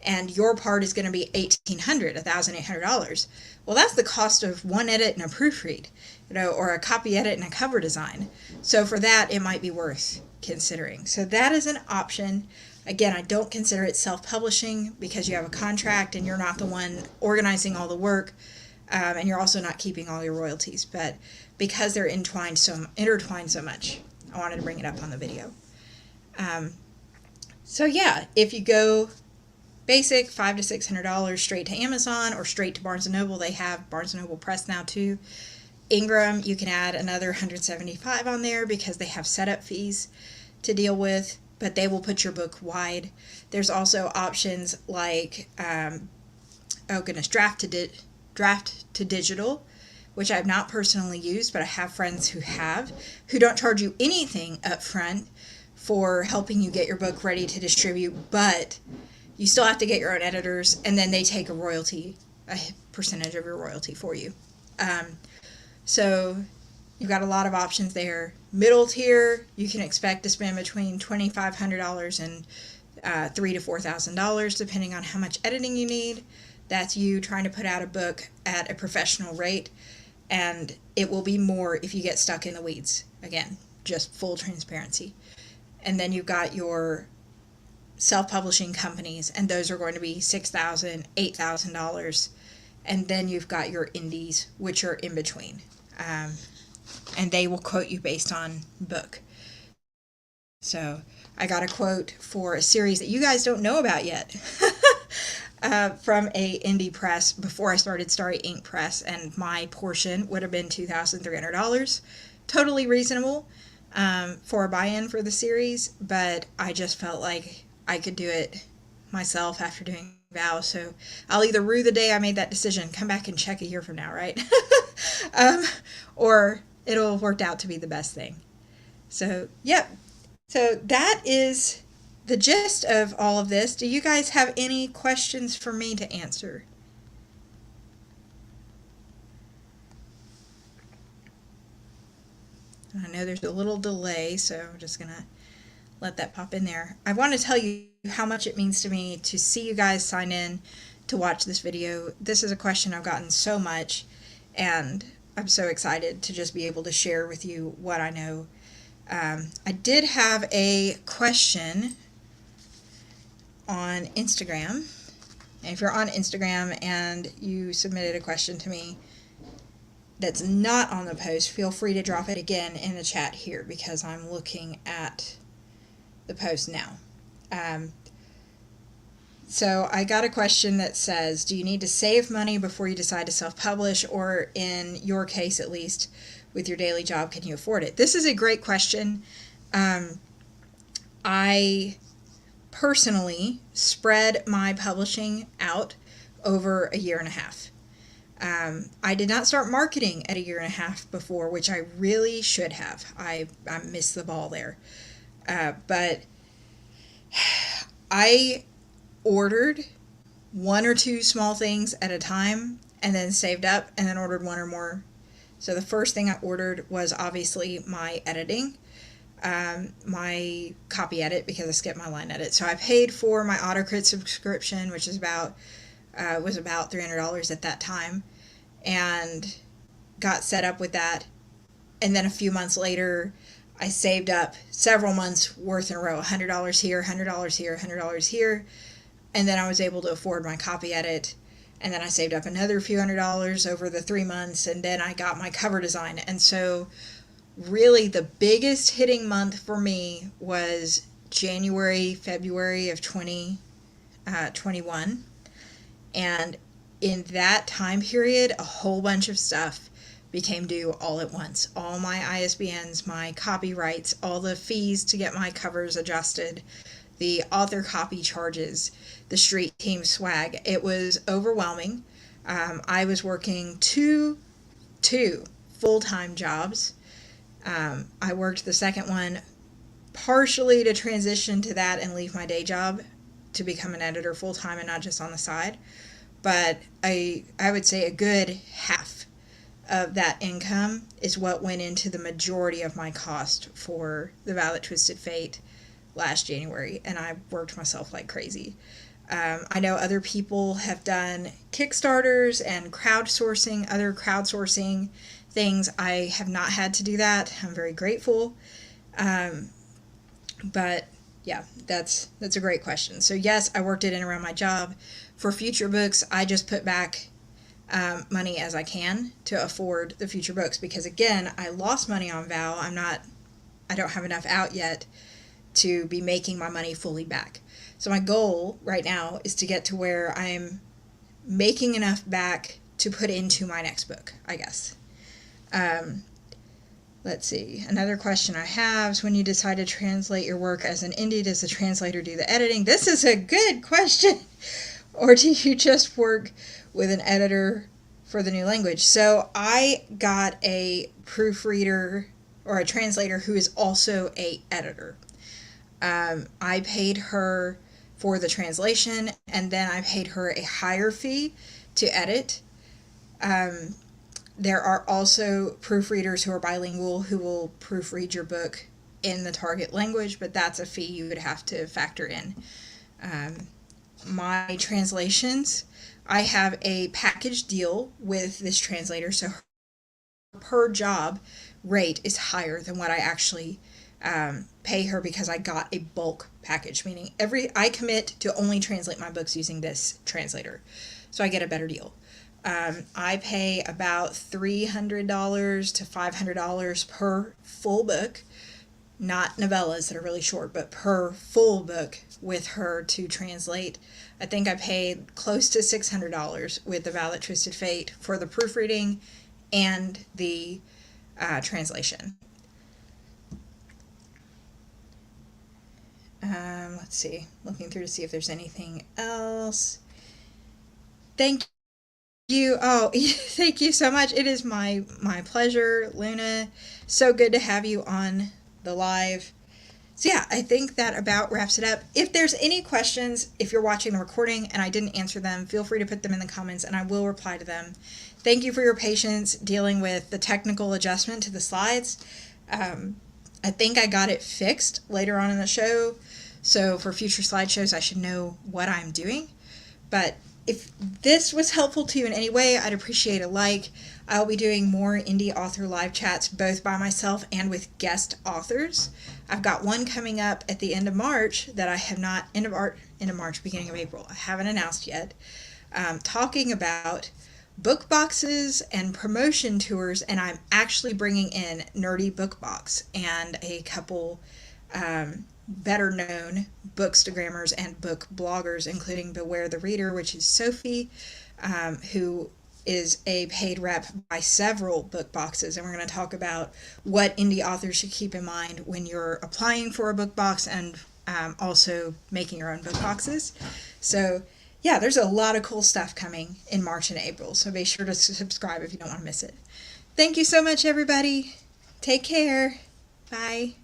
and your part is going to be $1,800. Well, that's the cost of one edit and a proofread, or a copy edit and a cover design. So for that, it might be worth considering. So that is an option. Again, I don't consider it self-publishing because you have a contract and you're not the one organizing all the work, and you're also not keeping all your royalties. But because they're intertwined so much, I wanted to bring it up on the video. So yeah, if you go basic, $500 to $600 straight to Amazon or straight to Barnes & Noble, they have Barnes & Noble Press now too. Ingram, you can add another $175 on there because they have setup fees to deal with, but they will put your book wide. There's also options like, draft to digital, which I've not personally used, but I have friends who don't charge you anything up front for helping you get your book ready to distribute, but you still have to get your own editors, and then they take a percentage of your royalty for you. So you've got a lot of options there. Middle tier, you can expect to spend between $2,500 and $3,000 to $4,000, depending on how much editing you need. That's you trying to put out a book at a professional rate, and it will be more if you get stuck in the weeds. Again, just full transparency. And then you've got your self-publishing companies, and those are going to be $6,000, $8,000. And then you've got your indies, which are in between. And they will quote you based on book. So I got a quote for a series that you guys don't know about yet from a indie press before I started Starry Ink Press, and my portion would have been $2,300. Totally reasonable for a buy-in for the series, but I just felt like I could do it myself after doing Vow, so I'll either rue the day I made that decision, come back and check a year from now, right? Or it'll have worked out to be the best thing. So, yep. So that is the gist of all of this. Do you guys have any questions for me to answer? I know there's a little delay, so I'm just going to let that pop in there. I want to tell you how much it means to me to see you guys sign in to watch this video. This is a question I've gotten so much, and I'm so excited to just be able to share with you what I know. I did have a question on Instagram. And if you're on Instagram and you submitted a question to me that's not on the post, feel free to drop it again in the chat here because I'm looking at the post now. So I got a question that says, do you need to save money before you decide to self-publish, or in your case at least, with your daily job, can you afford it? This is a great question. I personally spread my publishing out over a year and a half. I did not start marketing at a year and a half before, which I really should have. I missed the ball there. But I ordered one or two small things at a time and then saved up and then ordered one or more. So the first thing I ordered was obviously my editing, my copy edit, because I skipped my line edit. So I paid for my AutoCrit subscription, which is was about $300 at that time, and got set up with that. And then a few months later, I saved up several months worth in a row, $100 here, $100 here, $100 here. And then I was able to afford my copy edit. And then I saved up another few $100 over the 3 months. And then I got my cover design. And so really the biggest hitting month for me was January, February of 2021. And in that time period, a whole bunch of stuff became due all at once. All my ISBNs, my copyrights, all the fees to get my covers adjusted, the author copy charges, the street team swag. It was overwhelming. I was working two full-time jobs. I worked the second one partially to transition to that and leave my day job to become an editor full-time and not just on the side. But I would say a good half of that income is what went into the majority of my cost for the Vow That Twisted Fate last January, and I worked myself like crazy. I know other people have done Kickstarters and other crowdsourcing things. I have not had to do that. I'm very grateful. But yeah, that's a great question. So yes, I worked it in around my job. For future books, I just put back money as I can to afford the future books, because again, I lost money on Vow. I don't have enough out yet to be making my money fully back. So my goal right now is to get to where I'm making enough back to put into my next book, I guess. Let's see. Another question I have is, when you decide to translate your work as an indie, does the translator do the editing? This is a good question. Or do you just work with an editor for the new language? So I got a proofreader or a translator who is also a editor. I paid her for the translation, and then I paid her a higher fee to edit. There are also proofreaders who are bilingual who will proofread your book in the target language, but that's a fee you would have to factor in. My translations, I have a package deal with this translator, so her per job rate is higher than what I actually pay her, because I got a bulk package, meaning I commit to only translate my books using this translator, so I get a better deal. I pay about $300 to $500 per full book, not novellas that are really short, but per full book with her to translate. I think I paid close to $600 with the Vow That Twisted Fate for the proofreading and the translation. Let's see, looking through to see if there's anything else. Thank you. Oh, thank you so much. It is my pleasure, Luna. So good to have you on the live. So yeah, I think that about wraps it up. If there's any questions, if you're watching the recording and I didn't answer them, feel free to put them in the comments and I will reply to them. Thank you for your patience dealing with the technical adjustment to the slides. I think I got it fixed later on in the show, so for future slideshows I should know what I'm doing. But if this was helpful to you in any way, I'd appreciate a like. I'll be doing more indie author live chats, both by myself and with guest authors. I've got one coming up at the end of March that I have not, end of March, beginning of April, I haven't announced yet, talking about book boxes and promotion tours, and I'm actually bringing in Nerdy Book Box and a couple better known bookstagrammers and book bloggers, including Beware the Reader, which is Sophie, who is a paid rep by several book boxes, and we're going to talk about what indie authors should keep in mind when you're applying for a book box and also making her own book boxes. So yeah, there's a lot of cool stuff coming in March and April. So be sure to subscribe if you don't want to miss it. Thank you so much, everybody. Take care. Bye.